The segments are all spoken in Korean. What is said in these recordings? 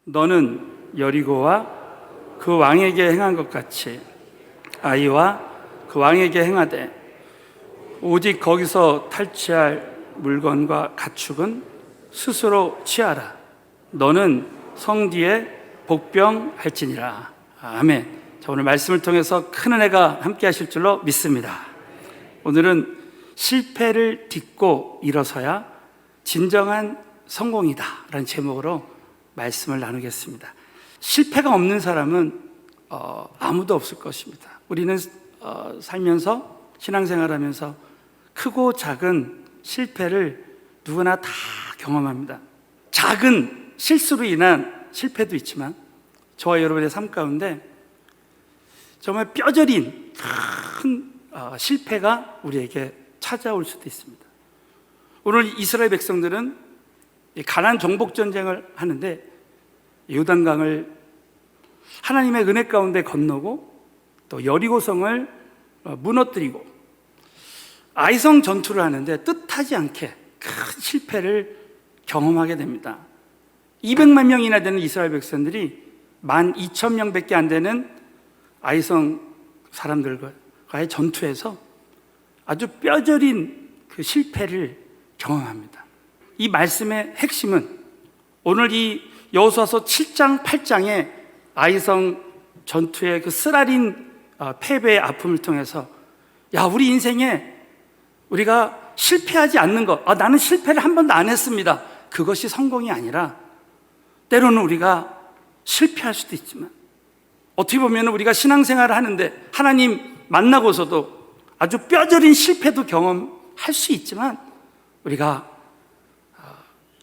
너는 여리고와 그 왕에게 행한 것 같이 아이와 그 왕에게 행하되 오직 거기서 탈취할 물건과 가축은 스스로 취하라. 너는 성뒤에 복병할지니라. 아멘. 자, 오늘 말씀을 통해서 큰 은혜가 함께 하실 줄로 믿습니다. 오늘은 실패를 딛고 일어서야 진정한 성공이다 라는 제목으로 말씀을 나누겠습니다. 실패가 없는 사람은 아무도 없을 것입니다. 우리는 살면서 신앙생활하면서 크고 작은 실패를 누구나 다 경험합니다. 작은 실수로 인한 실패도 있지만 저와 여러분의 삶 가운데 정말 뼈저린 큰 실패가 우리에게 찾아올 수도 있습니다. 오늘 이스라엘 백성들은 가나안 정복 전쟁을 하는데 요단강을 하나님의 은혜 가운데 건너고 또 여리고성을 무너뜨리고 아이성 전투를 하는데 뜻하지 않게 큰 실패를 경험하게 됩니다. 200만 명이나 되는 이스라엘 백성들이 12,000명밖에 안 되는 아이성 사람들과의 전투에서 아주 뼈저린 그 실패를 경험합니다. 이 말씀의 핵심은 오늘 이 여호수아서 7장 8장의 아이성 전투의 그 쓰라린 패배의 아픔을 통해서 우리 인생에 우리가 실패하지 않는 것, 나는 실패를 한 번도 안 했습니다, 그것이 성공이 아니라 때로는 우리가 실패할 수도 있지만 어떻게 보면 우리가 신앙생활을 하는데 하나님 만나고서도 아주 뼈저린 실패도 경험할 수 있지만 우리가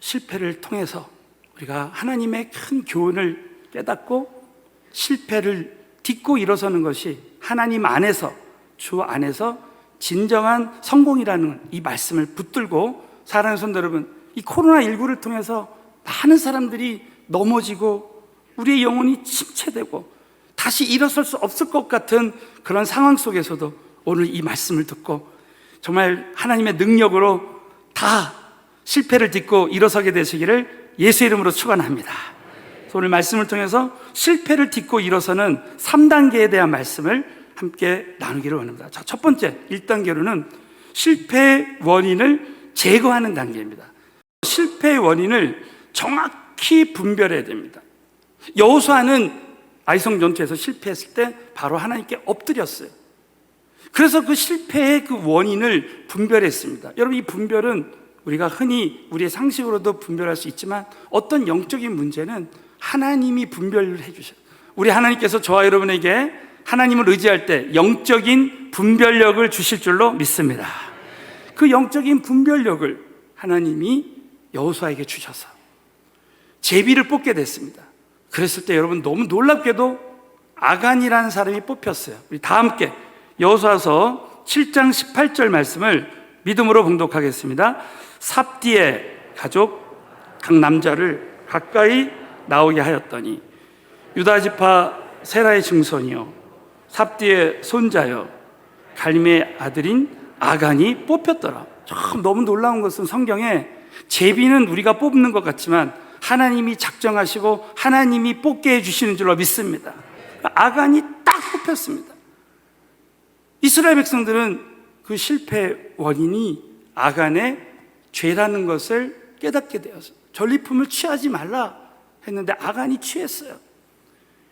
실패를 통해서 우리가 하나님의 큰 교훈을 깨닫고 실패를 딛고 일어서는 것이 하나님 안에서, 주 안에서 진정한 성공이라는 이 말씀을 붙들고 사랑하는 성도 여러분, 이 코로나19를 통해서 많은 사람들이 넘어지고 우리의 영혼이 침체되고 다시 일어설 수 없을 것 같은 그런 상황 속에서도 오늘 이 말씀을 듣고 정말 하나님의 능력으로 다 실패를 딛고 일어서게 되시기를 예수의 이름으로 축원합니다. 오늘 말씀을 통해서 실패를 딛고 일어서는 3단계에 대한 말씀을 함께 나누기를 원합니다. 자, 첫 번째 1단계로는 실패의 원인을 제거하는 단계입니다. 실패의 원인을 정확히 분별해야 됩니다. 여호수아는 아이성 전투에서 실패했을 때 바로 하나님께 엎드렸어요. 그래서 그 실패의 그 원인을 분별했습니다. 여러분, 이 분별은 우리가 흔히 우리의 상식으로도 분별할 수 있지만 어떤 영적인 문제는 하나님이 분별을 해주셔요. 우리 하나님께서 저와 여러분에게 하나님을 의지할 때 영적인 분별력을 주실 줄로 믿습니다. 그 영적인 분별력을 하나님이 여호수아에게 주셔서 제비를 뽑게 됐습니다. 그랬을 때 여러분, 너무 놀랍게도 아간이라는 사람이 뽑혔어요. 우리 다 함께 여호수아서 7장 18절 말씀을 믿음으로 봉독하겠습니다. 삽디의 가족 각 남자를 가까이 나오게 하였더니 유다 지파 세라의 증손이요 삽디의 손자요 갈미의 아들인 아간이 뽑혔더라. 참 너무 놀라운 것은 성경에 제비는 우리가 뽑는 것 같지만 하나님이 작정하시고 하나님이 뽑게 해주시는 줄로 믿습니다. 아간이 딱 뽑혔습니다. 이스라엘 백성들은 그 실패의 원인이 아간의 죄라는 것을 깨닫게 되어서 전리품을 취하지 말라 했는데 아간이 취했어요.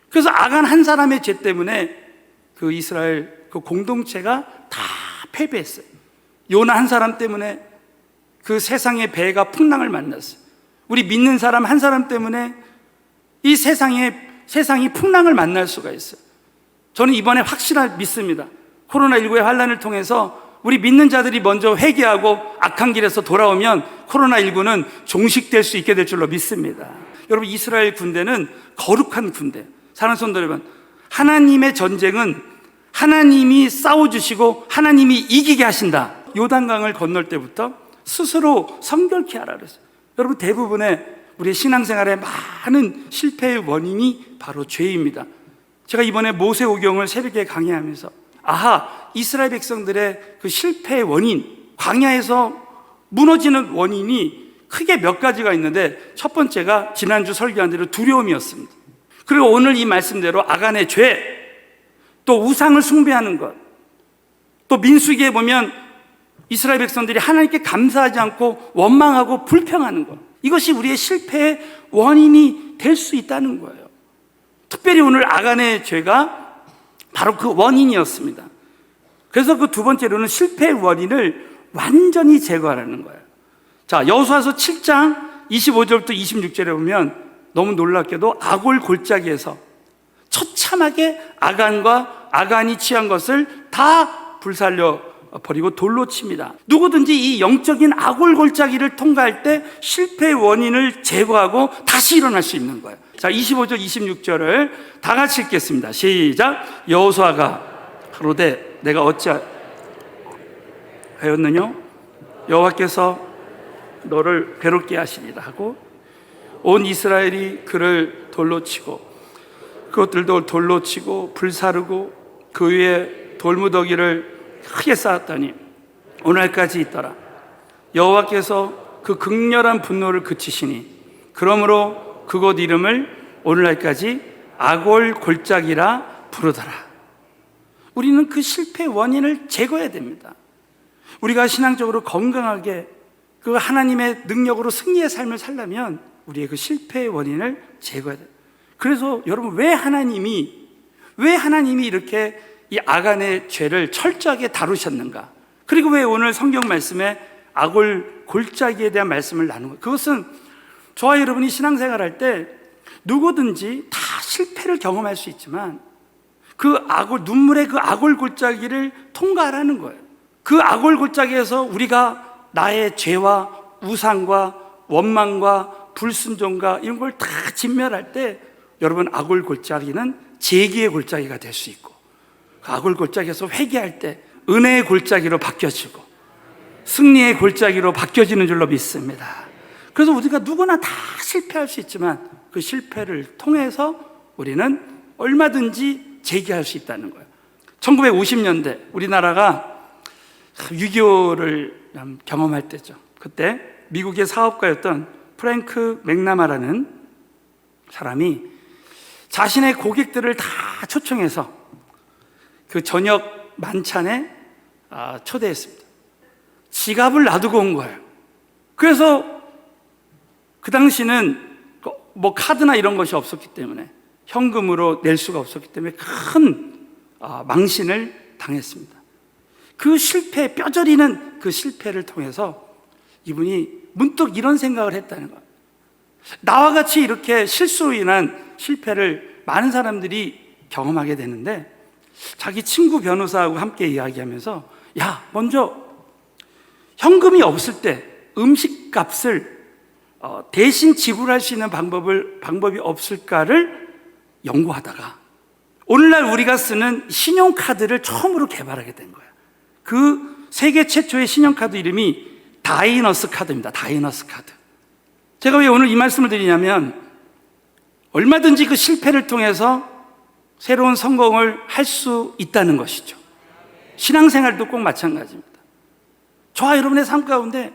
그래서 아간 한 사람의 죄 때문에 그 이스라엘 그 공동체가 다 패배했어요. 요나 한 사람 때문에 그 세상의 배가 풍랑을 만났어요. 우리 믿는 사람 한 사람 때문에 이 세상이 풍랑을 만날 수가 있어요. 저는 이번에 확실하게 믿습니다. 코로나19의 환란을 통해서 우리 믿는 자들이 먼저 회개하고 악한 길에서 돌아오면 코로나19는 종식될 수 있게 될 줄로 믿습니다. 여러분, 이스라엘 군대는 거룩한 군대. 사랑하는 성도 여러분, 하나님의 전쟁은 하나님이 싸워주시고 하나님이 이기게 하신다. 요단강을 건널 때부터 스스로 성결케 하라 그랬어요. 여러분, 대부분의 우리의 신앙생활의 많은 실패의 원인이 바로 죄입니다. 제가 이번에 모세오경을 새벽에 강의하면서 이스라엘 백성들의 그 실패의 원인, 광야에서 무너지는 원인이 크게 몇 가지가 있는데 첫 번째가 지난주 설교한 대로 두려움이었습니다. 그리고 오늘 이 말씀대로 아간의 죄, 또 우상을 숭배하는 것, 또 민수기에 보면 이스라엘 백성들이 하나님께 감사하지 않고 원망하고 불평하는 것, 이것이 우리의 실패의 원인이 될 수 있다는 거예요. 특별히 오늘 아간의 죄가 바로 그 원인이었습니다. 그래서 그 두 번째로는 실패의 원인을 완전히 제거하라는 거예요. 자, 여호수아서 7장 25절부터 26절에 보면 너무 놀랍게도 아골 골짜기에서 처참하게 아간이 취한 것을 다 불살려 버리고 돌로 칩니다. 누구든지 이 영적인 아골 골짜기를 통과할 때 실패의 원인을 제거하고 다시 일어날 수 있는 거예요. 자, 25절 26절을 다 같이 읽겠습니다. 시작. 여호수아가 가로되 내가 어찌하였느냐? 여호와께서 너를 괴롭게 하시리라 하고 온 이스라엘이 그를 돌로 치고 그것들도 돌로 치고 불사르고 그 위에 돌무더기를 크게 쌓았더니 오늘까지 있더라. 여호와께서 그 극렬한 분노를 그치시니 그러므로 그곳 이름을 오늘날까지 아골 골짜기라 부르더라. 우리는 그 실패의 원인을 제거해야 됩니다. 우리가 신앙적으로 건강하게 그 하나님의 능력으로 승리의 삶을 살려면 우리의 그 실패의 원인을 제거해야 돼요. 그래서 여러분, 왜 하나님이 이렇게 이 아간의 죄를 철저하게 다루셨는가? 그리고 왜 오늘 성경 말씀에 아골 골짜기에 대한 말씀을 나누는 거예요? 그것은 저와 여러분이 신앙생활할 때 누구든지 다 실패를 경험할 수 있지만 눈물의 그 아골 골짜기를 통과하라는 거예요. 그 아골 골짜기에서 우리가 나의 죄와 우상과 원망과 불순종과 이런 걸 다 진멸할 때 여러분, 아골 골짜기는 재기의 골짜기가 될 수 있고 그 아골 골짜기에서 회개할 때 은혜의 골짜기로 바뀌어지고 승리의 골짜기로 바뀌어지는 줄로 믿습니다. 그래서 우리가 누구나 다 실패할 수 있지만 그 실패를 통해서 우리는 얼마든지 재기할 수 있다는 거예요. 1950년대 우리나라가 6.25를 경험할 때죠. 그때 미국의 사업가였던 프랭크 맥나마라는 사람이 자신의 고객들을 다 초청해서 그 저녁 만찬에 초대했습니다. 지갑을 놔두고 온 거예요. 그래서 그 당시는 뭐 카드나 이런 것이 없었기 때문에 현금으로 낼 수가 없었기 때문에 큰 망신을 당했습니다. 그 실패, 뼈저리는 그 실패를 통해서 이분이 문득 이런 생각을 했다는 거예요. 나와 같이 이렇게 실수로 인한 실패를 많은 사람들이 경험하게 되는데 자기 친구 변호사하고 함께 이야기하면서 먼저 현금이 없을 때 음식값을 대신 지불할 수 있는 방법이 없을까를 연구하다가 오늘날 우리가 쓰는 신용카드를 처음으로 개발하게 된 거예요. 그 세계 최초의 신용카드 이름이 다이너스 카드입니다. 다이너스 카드. 제가 왜 오늘 이 말씀을 드리냐면 얼마든지 그 실패를 통해서 새로운 성공을 할 수 있다는 것이죠. 신앙생활도 꼭 마찬가지입니다. 저와 여러분의 삶 가운데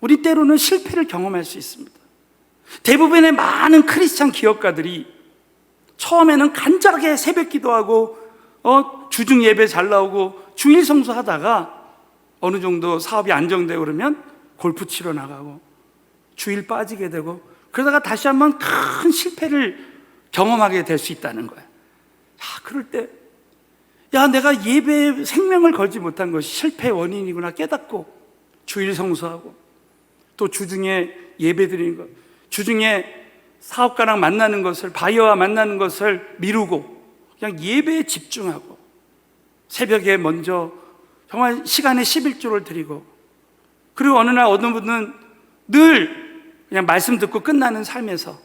우리 때로는 실패를 경험할 수 있습니다. 대부분의 많은 크리스찬 기업가들이 처음에는 간절하게 새벽 기도하고 주중 예배 잘 나오고 주일 성수하다가 어느 정도 사업이 안정되고 그러면 골프 치러 나가고 주일 빠지게 되고 그러다가 다시 한번 큰 실패를 경험하게 될 수 있다는 거예요. 그럴 때 내가 예배에 생명을 걸지 못한 것이 실패의 원인이구나 깨닫고 주일 성수하고 또 주중에 예배 드리는 것, 주중에 사업가랑 만나는 것을, 바이어와 만나는 것을 미루고 그냥 예배에 집중하고 새벽에 먼저 정말 시간에 11조를 드리고 그리고 어느 날 어느 분은 늘 그냥 말씀 듣고 끝나는 삶에서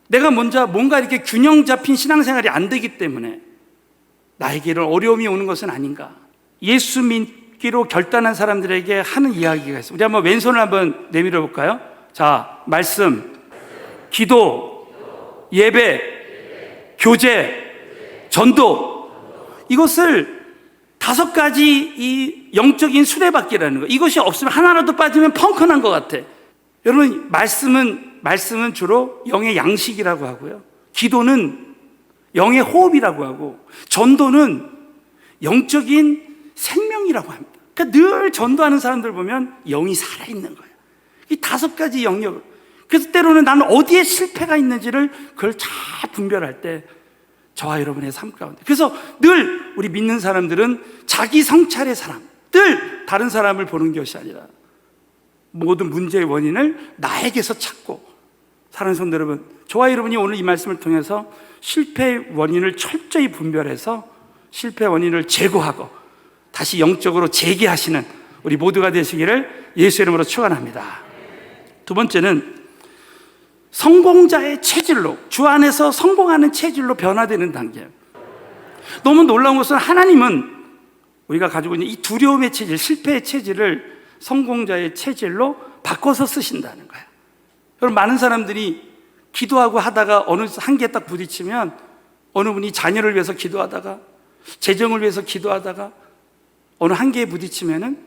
내가 뭔가 이렇게 균형 잡힌 신앙생활이 안 되기 때문에 나에게 이런 어려움이 오는 것은 아닌가. 예수 믿기로 결단한 사람들에게 하는 이야기가 있습니다. 우리 한번 왼손을 한번 내밀어 볼까요? 자, 말씀, 기도, 예배, 교제, 전도, 이것을 5가지 이 영적인 수레바퀴라는 거. 이것이 없으면 하나라도 빠지면 펑크난 것 같아. 여러분, 말씀은 주로 영의 양식이라고 하고요. 기도는 영의 호흡이라고 하고, 전도는 영적인 생명이라고 합니다. 그러니까 늘 전도하는 사람들 보면 영이 살아있는 거예요. 이 5가지 영역을. 그래서 때로는 나는 어디에 실패가 있는지를 그걸 잘 분별할 때 저와 여러분의 삶 가운데. 그래서 늘 우리 믿는 사람들은 자기 성찰의 사람, 늘 다른 사람을 보는 것이 아니라 모든 문제의 원인을 나에게서 찾고 사는 성도 여러분, 저와 여러분이 오늘 이 말씀을 통해서 실패의 원인을 철저히 분별해서 실패의 원인을 제거하고 다시 영적으로 재개하시는 우리 모두가 되시기를 예수 이름으로 축원합니다. 두 번째는 성공자의 체질로, 주 안에서 성공하는 체질로 변화되는 단계예요. 너무 놀라운 것은 하나님은 우리가 가지고 있는 이 두려움의 체질, 실패의 체질을 성공자의 체질로 바꿔서 쓰신다는 거예요. 여러분, 많은 사람들이 기도하고 하다가 어느 한계에 딱 부딪히면, 어느 분이 자녀를 위해서 기도하다가, 재정을 위해서 기도하다가 어느 한계에 부딪히면은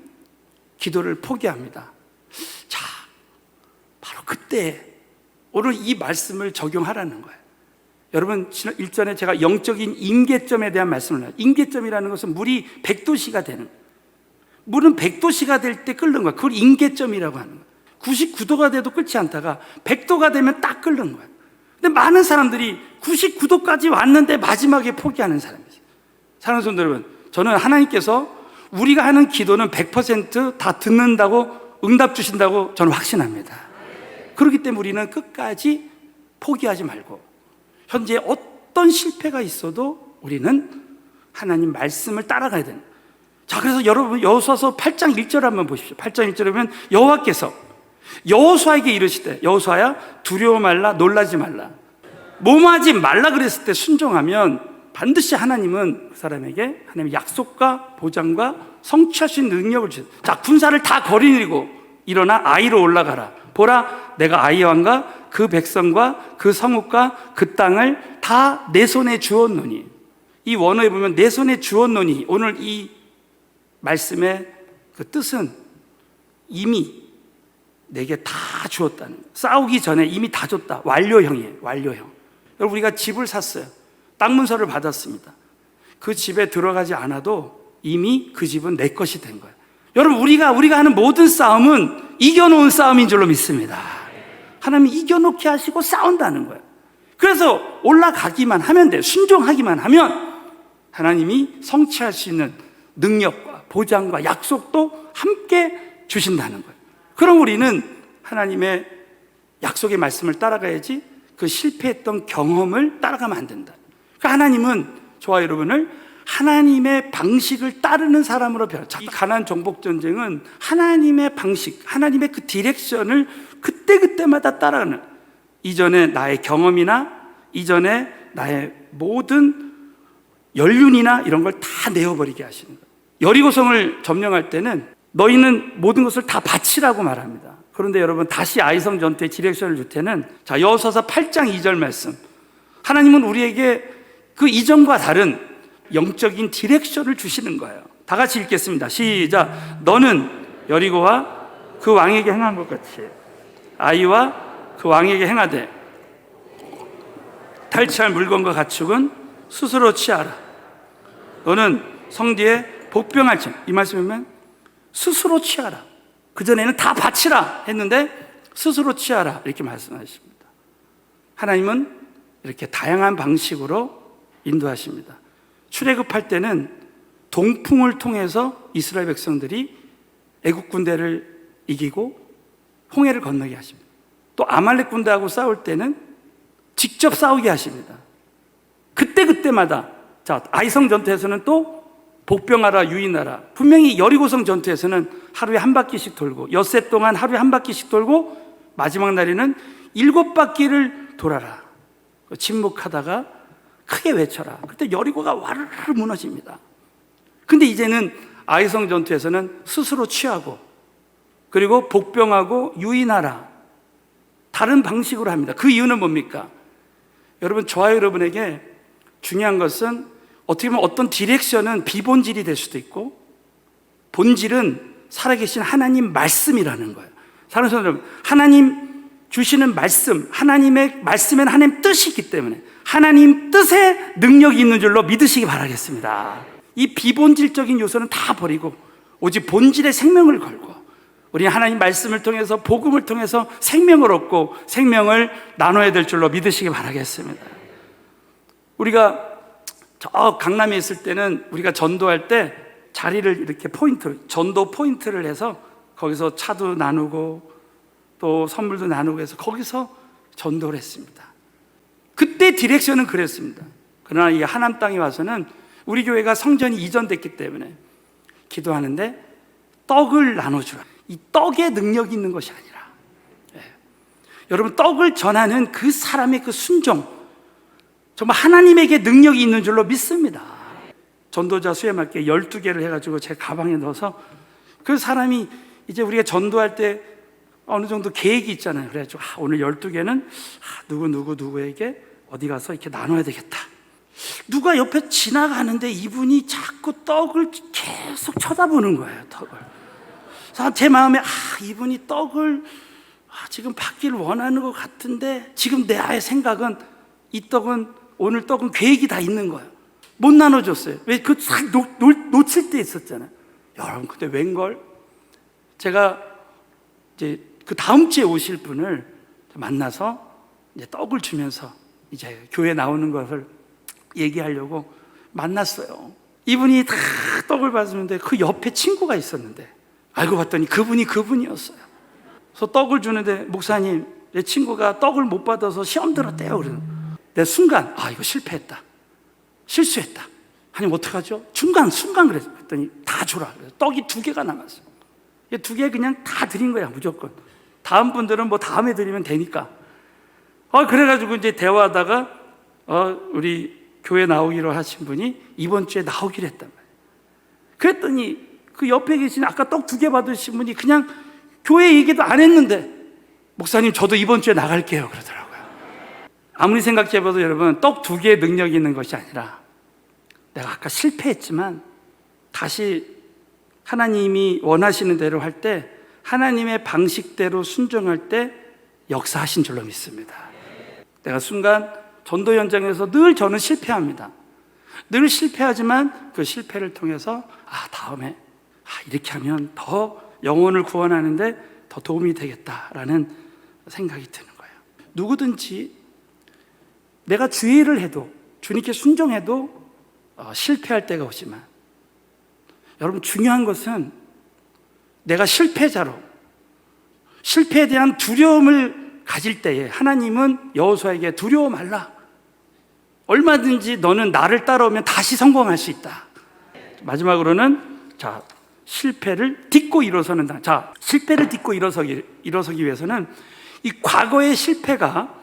기도를 포기합니다. 자, 바로 그때 오늘 이 말씀을 적용하라는 거예요. 여러분, 일전에 제가 영적인 임계점에 대한 말씀을 해요. 임계점이라는 것은 물이 100도씨가 되는 거예요. 물은 100도씨가 될 때 끓는 거예요. 그걸 임계점이라고 하는 거예요. 99도가 돼도 끓지 않다가 100도가 되면 딱 끓는 거예요. 근데 많은 사람들이 99도까지 왔는데 마지막에 포기하는 사람이죠. 사랑하는 성도 여러분, 저는 하나님께서 우리가 하는 기도는 100% 다 듣는다고, 응답 주신다고 저는 확신합니다. 그렇기 때문에 우리는 끝까지 포기하지 말고, 현재 어떤 실패가 있어도 우리는 하나님 말씀을 따라가야 됩니다. 자, 그래서 여러분, 여호수아서 8장 1절 한번 보십시오. 8장 1절에 보면 여호와께서 여호수아에게 이르시되, 여호수아야, 두려워 말라, 놀라지 말라, 몸하지 말라 그랬을 때 순종하면 반드시 하나님은 그 사람에게 하나님의 약속과 보장과 성취할 수 있는 능력을 주세요. 자, 군사를 다 거리고 일어나 아이로 올라가라. 보라, 내가 아이 왕과 그 백성과 그 성읍과 그 땅을 다 내 손에 주었노니. 이 원어에 보면 내 손에 주었노니, 오늘 이 말씀의 그 뜻은 이미 내게 다 주었다는 거예요. 싸우기 전에 이미 다 줬다. 완료형이에요. 완료형. 여러분, 우리가 집을 샀어요. 땅 문서를 받았습니다. 그 집에 들어가지 않아도 이미 그 집은 내 것이 된 거예요. 여러분, 우리가 하는 모든 싸움은 이겨놓은 싸움인 줄로 믿습니다. 하나님이 이겨놓게 하시고 싸운다는 거예요. 그래서 올라가기만 하면 돼요. 순종하기만 하면 하나님이 성취할 수 있는 능력과 보장과 약속도 함께 주신다는 거예요. 그럼 우리는 하나님의 약속의 말씀을 따라가야지 그 실패했던 경험을 따라가면 안 된다. 그러니까 하나님은 저와 여러분을 하나님의 방식을 따르는 사람으로 이 가나안 정복 전쟁은 하나님의 방식, 하나님의 그 디렉션을 그때그때마다 따라가는, 이전에 나의 경험이나 이전에 나의 모든 연륜이나 이런 걸 다 내어버리게 하시는 거예요. 여리고성을 점령할 때는 너희는 모든 것을 다 바치라고 말합니다. 그런데 여러분, 다시 아이성 전투의 디렉션을 줄 때는, 자, 여호수아서 8장 2절 말씀, 하나님은 우리에게 그 이전과 다른 영적인 디렉션을 주시는 거예요. 다 같이 읽겠습니다. 시작. 너는 여리고와 그 왕에게 행한 것 같이 아이와 그 왕에게 행하되, 탈취할 물건과 가축은 스스로 취하라. 너는 성뒤에 복병할지, 이 말씀이면 스스로 취하라. 그전에는 다 바치라 했는데 스스로 취하라, 이렇게 말씀하십니다. 하나님은 이렇게 다양한 방식으로 인도하십니다. 출애굽할 때는 동풍을 통해서 이스라엘 백성들이 애국 군대를 이기고 홍해를 건너게 하십니다. 또 아말렉 군대하고 싸울 때는 직접 싸우게 하십니다. 그때마다, 자, 아이성 전투에서는 또 복병하라, 유인하라. 분명히 여리고성 전투에서는 하루에 한 바퀴씩 돌고, 엿새 동안 하루에 한 바퀴씩 돌고, 마지막 날에는 7바퀴를 돌아라. 침묵하다가 크게 외쳐라. 그때 여리고가 와르르 무너집니다. 근데 이제는 아이성 전투에서는 스스로 취하고, 그리고 복병하고 유인하라. 다른 방식으로 합니다. 그 이유는 뭡니까? 여러분, 저와 여러분에게 중요한 것은 어떻게 보면 어떤 디렉션은 비본질이 될 수도 있고, 본질은 살아계신 하나님 말씀이라는 거예요. 사랑하는 성도 여러분, 하나님 주시는 말씀, 하나님의 말씀엔 하나님 뜻이 있기 때문에 하나님 뜻에 능력이 있는 줄로 믿으시기 바라겠습니다. 이 비본질적인 요소는 다 버리고 오직 본질의 생명을 걸고 우리 하나님 말씀을 통해서 복음을 통해서 생명을 얻고 생명을 나눠야 될 줄로 믿으시기 바라겠습니다. 우리가 저 강남에 있을 때는 우리가 전도할 때 자리를 이렇게 전도 포인트를 해서 거기서 차도 나누고 또 선물도 나누고 해서 거기서 전도를 했습니다. 그때 디렉션은 그랬습니다. 그러나 이 하남 땅에 와서는 우리 교회가 성전이 이전됐기 때문에 기도하는데 떡을 나눠주라. 이 떡에 능력이 있는 것이 아니라 여러분, 떡을 전하는 그 사람의 그 순종, 정말 하나님에게 능력이 있는 줄로 믿습니다. 전도자 수혜맞게 12개를 해가지고 제 가방에 넣어서 그 사람이 이제 우리가 전도할 때 어느 정도 계획이 있잖아요. 그래가지고 오늘 12개는 누구에게 어디 가서 이렇게 나눠야 되겠다. 누가 옆에 지나가는데 이분이 자꾸 떡을 계속 쳐다보는 거예요. 떡을. 그래서 제 마음에 이분이 떡을 지금 받기를 원하는 것 같은데 지금 내 아의 생각은 오늘 떡은 계획이 다 있는 거예요. 못 나눠줬어요. 왜? 놓칠 때 있었잖아요. 여러분, 근데 웬걸? 제가 이제 그 다음 주에 오실 분을 만나서 이제 떡을 주면서 이제 교회 나오는 것을 얘기하려고 만났어요. 이분이 다 떡을 받으는데 그 옆에 친구가 있었는데 알고 봤더니 그분이었어요. 그래서 떡을 주는데 목사님, 내 친구가 떡을 못 받아서 시험 들었대요. 그래서 내 순간 이거 실패했다. 실수했다. 하나님 어떡하죠? 순간 그랬어요. 그랬더니 다 주라. 그래서 떡이 2개가 남았어요. 2개 그냥 다 드린 거야, 무조건. 다음 분들은 뭐 다음에 드리면 되니까. 그래가지고 이제 대화하다가 우리 교회 나오기로 하신 분이 이번 주에 나오기로 했단 말이에요. 그랬더니 그 옆에 계신 아까 떡 2개 받으신 분이 그냥 교회 얘기도 안 했는데 목사님, 저도 이번 주에 나갈게요 그러더라고요. 아무리 생각해봐도 여러분, 떡 2개의 능력이 있는 것이 아니라 내가 아까 실패했지만 다시 하나님이 원하시는 대로 할 때 하나님의 방식대로 순종할 때 역사하신 줄로 믿습니다. 내가 순간 전도 현장에서 늘 저는 실패합니다. 늘 실패하지만 그 실패를 통해서 다음에 이렇게 하면 더 영혼을 구원하는데 더 도움이 되겠다라는 생각이 드는 거예요. 누구든지 내가 주의를 해도, 주님께 순종해도 실패할 때가 오지만 여러분, 중요한 것은 내가 실패자로 실패에 대한 두려움을 가질 때에 하나님은 여호수아에게 두려워 말라. 얼마든지 너는 나를 따라오면 다시 성공할 수 있다. 마지막으로는 실패를 딛고 일어서는 실패를 딛고 일어서기 위해서는 이 과거의 실패가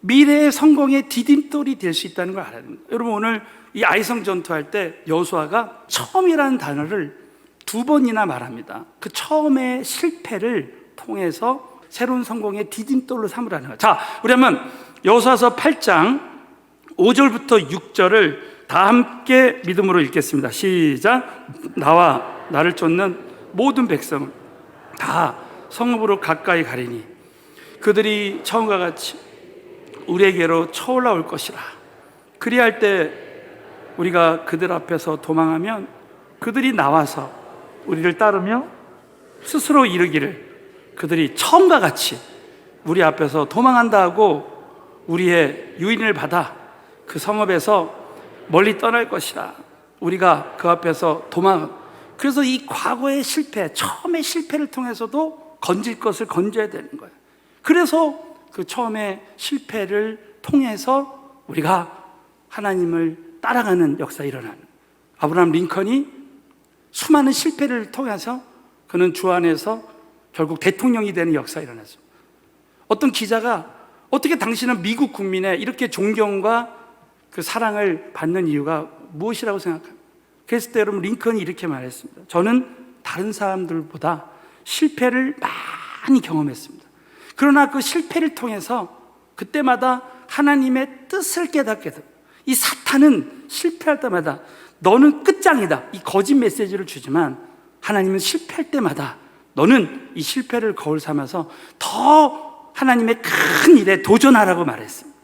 미래의 성공의 디딤돌이 될 수 있다는 걸 알아야 됩니다. 여러분, 오늘 이 아이성 전투할 때 여호수아가 처음이라는 단어를 2번이나 말합니다. 그 처음의 실패를 통해서 새로운 성공의 디딤돌로 삼으라는 거예요. 우리 한번 여호수아서 8장 5절부터 6절을 다 함께 믿음으로 읽겠습니다. 시작. 나와 나를 쫓는 모든 백성은 다 성읍으로 가까이 가리니 그들이 처음과 같이 우리에게로 쳐올라올 것이라. 그리할 때 우리가 그들 앞에서 도망하면 그들이 나와서 우리를 따르며 스스로 이르기를 그들이 처음과 같이 우리 앞에서 도망한다 하고 우리의 유인을 받아 그 성읍에서 멀리 떠날 것이라. 우리가 그 앞에서 그래서 이 과거의 실패, 처음의 실패를 통해서도 건질 것을 건져야 되는 거예요. 그래서 그 처음의 실패를 통해서 우리가 하나님을 따라가는 역사가 일어나는, 아브라함 링컨이 수많은 실패를 통해서 그는 주 안에서 결국 대통령이 되는 역사가 일어났습니다. 어떤 기자가 어떻게 당신은 미국 국민의 이렇게 존경과 그 사랑을 받는 이유가 무엇이라고 생각합니까? 그랬을 때 여러분, 링컨이 이렇게 말했습니다. 저는 다른 사람들보다 실패를 많이 경험했습니다. 그러나 그 실패를 통해서 그때마다 하나님의 뜻을 깨닫게 됩니다. 이 사탄은 실패할 때마다 너는 끝장이다, 이 거짓 메시지를 주지만 하나님은 실패할 때마다 너는 이 실패를 거울 삼아서 더 하나님의 큰 일에 도전하라고 말했습니다.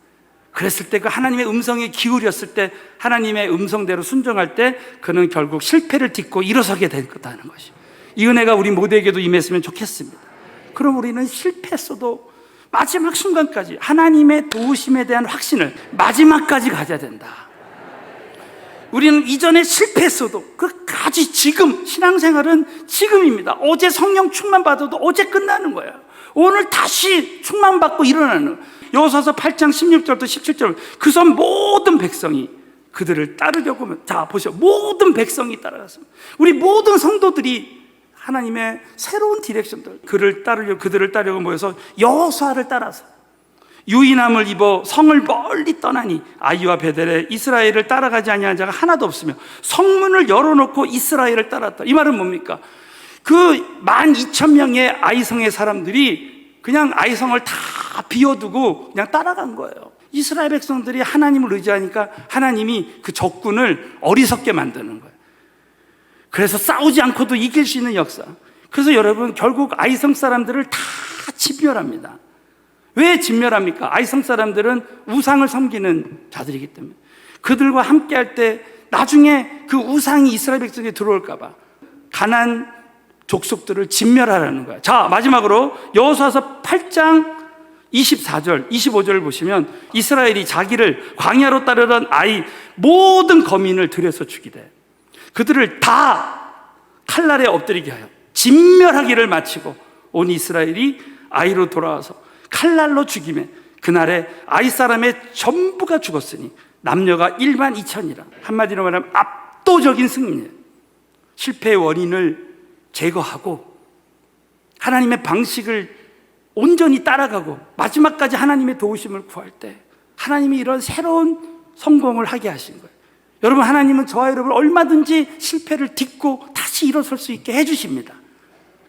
그랬을 때 그 하나님의 음성에 기울였을 때, 하나님의 음성대로 순종할 때 그는 결국 실패를 딛고 일어서게 될 거다는 것이, 이 은혜가 우리 모두에게도 임했으면 좋겠습니다. 그럼 우리는 실패했어도 마지막 순간까지 하나님의 도우심에 대한 확신을 마지막까지 가져야 된다. 우리는 이전에 실패했어도 끝까지, 지금 신앙생활은 지금입니다. 어제 성령 충만 받아도 어제 끝나는 거예요. 오늘 다시 충만받고 일어나는. 여호수아서 8장 16절부터 17절, 그 선 모든 백성이 그들을 따르려고 하면, 자 보시오, 모든 백성이 따라갔습니다. 우리 모든 성도들이 하나님의 새로운 디렉션들, 그들을 따르려고 모여서 여호수아를 따라서 유인함을 입어 성을 멀리 떠나니 아이와 베델에 이스라엘을 따라가지 아니한 자가 하나도 없으며 성문을 열어놓고 이스라엘을 따랐다. 이 말은 뭡니까? 그 12,000명의 아이성의 사람들이 그냥 아이성을 다 비워두고 그냥 따라간 거예요. 이스라엘 백성들이 하나님을 의지하니까 하나님이 그 적군을 어리석게 만드는 거예요. 그래서 싸우지 않고도 이길 수 있는 역사. 그래서 여러분, 결국 아이성 사람들을 다 진멸합니다. 왜 진멸합니까? 아이성 사람들은 우상을 섬기는 자들이기 때문에. 그들과 함께 할 때 나중에 그 우상이 이스라엘 백성에 들어올까 봐 가나안 족속들을 진멸하라는 거야. 자, 마지막으로 여호수아서 8장 24절, 25절을 보시면 이스라엘이 자기를 광야로 따르던 아이 모든 거민을 들여서 죽이되 그들을 다 칼날에 엎드리게 하여 진멸하기를 마치고 온 이스라엘이 아이로 돌아와서 칼날로 죽이매 그날에 아이 사람의 전부가 죽었으니 남녀가 12,000이라. 한마디로 말하면 압도적인 승리예요. 실패의 원인을 제거하고 하나님의 방식을 온전히 따라가고 마지막까지 하나님의 도우심을 구할 때 하나님이 이런 새로운 성공을 하게 하신 거예요. 여러분, 하나님은 저와 여러분을 얼마든지 실패를 딛고 다시 일어설 수 있게 해주십니다.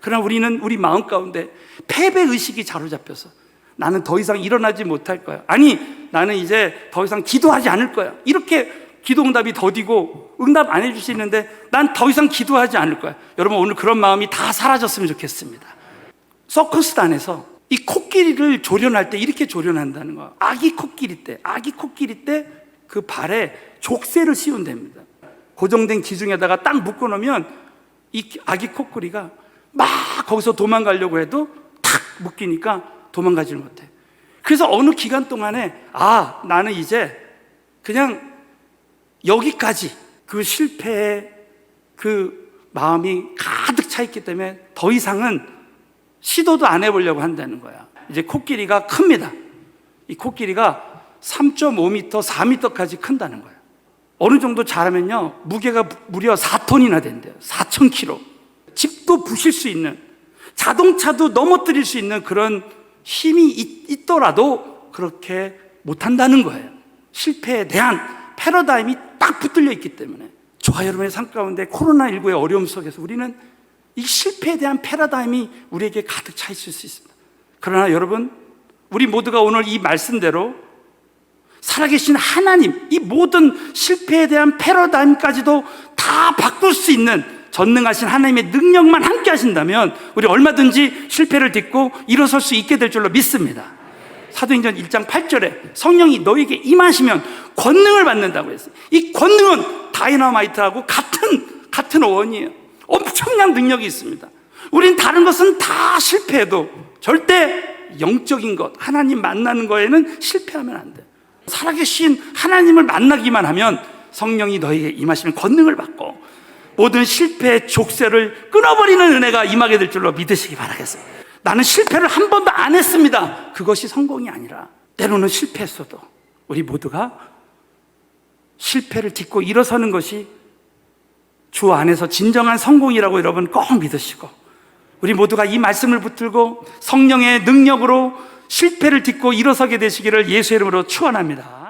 그러나 우리는 우리 마음 가운데 패배의식이 자로잡혀서 나는 더 이상 일어나지 못할 거야, 아니 나는 이제 더 이상 기도하지 않을 거야, 이렇게 기도응답이 더디고 응답 안 해주시는데 난 더 이상 기도하지 않을 거야. 여러분, 오늘 그런 마음이 다 사라졌으면 좋겠습니다. 서커스단에서 이 코끼리를 조련할 때 이렇게 조련한다는 거야. 아기 코끼리 때 그 발에 족쇄를 씌운답니다. 고정된 기둥에다가 딱 묶어놓으면 이 아기 코끼리가 막 거기서 도망가려고 해도 탁 묶이니까 도망가지를 못해. 그래서 어느 기간 동안에 나는 이제 그냥 여기까지, 그 실패에 그 마음이 가득 차 있기 때문에 더 이상은 시도도 안 해보려고 한다는 거야. 이제 코끼리가 큽니다. 이 코끼리가 3.5m, 4m까지 큰다는 거야. 어느 정도 자라면요, 무게가 무려 4톤이나 된대요. 4,000kg. 집도 부실 수 있는, 자동차도 넘어뜨릴 수 있는 그런 힘이 있더라도 그렇게 못한다는 거예요. 실패에 대한 패러다임이 딱 붙들려 있기 때문에. 저와 여러분의 삶 가운데 코로나19의 어려움 속에서 우리는 이 실패에 대한 패러다임이 우리에게 가득 차 있을 수 있습니다. 그러나 여러분, 우리 모두가 오늘 이 말씀대로 살아계신 하나님, 이 모든 실패에 대한 패러다임까지도 다 바꿀 수 있는 전능하신 하나님의 능력만 함께 하신다면 우리 얼마든지 실패를 딛고 일어설 수 있게 될 줄로 믿습니다. 사도행전 1장 8절에 성령이 너에게 임하시면 권능을 받는다고 했어요. 이 권능은 다이너마이트하고 같은 어원이에요. 엄청난 능력이 있습니다. 우린 다른 것은 다 실패해도 절대 영적인 것, 하나님 만나는 거에는 실패하면 안 돼요. 살아계신 하나님을 만나기만 하면 성령이 너에게 임하시면 권능을 받고 모든 실패의 족쇄를 끊어버리는 은혜가 임하게 될 줄로 믿으시기 바라겠습니다. 나는 실패를 한 번도 안 했습니다. 그것이 성공이 아니라 때로는 실패했어도 우리 모두가 실패를 딛고 일어서는 것이 주 안에서 진정한 성공이라고 여러분 꼭 믿으시고, 우리 모두가 이 말씀을 붙들고 성령의 능력으로 실패를 딛고 일어서게 되시기를 예수의 이름으로 축원합니다.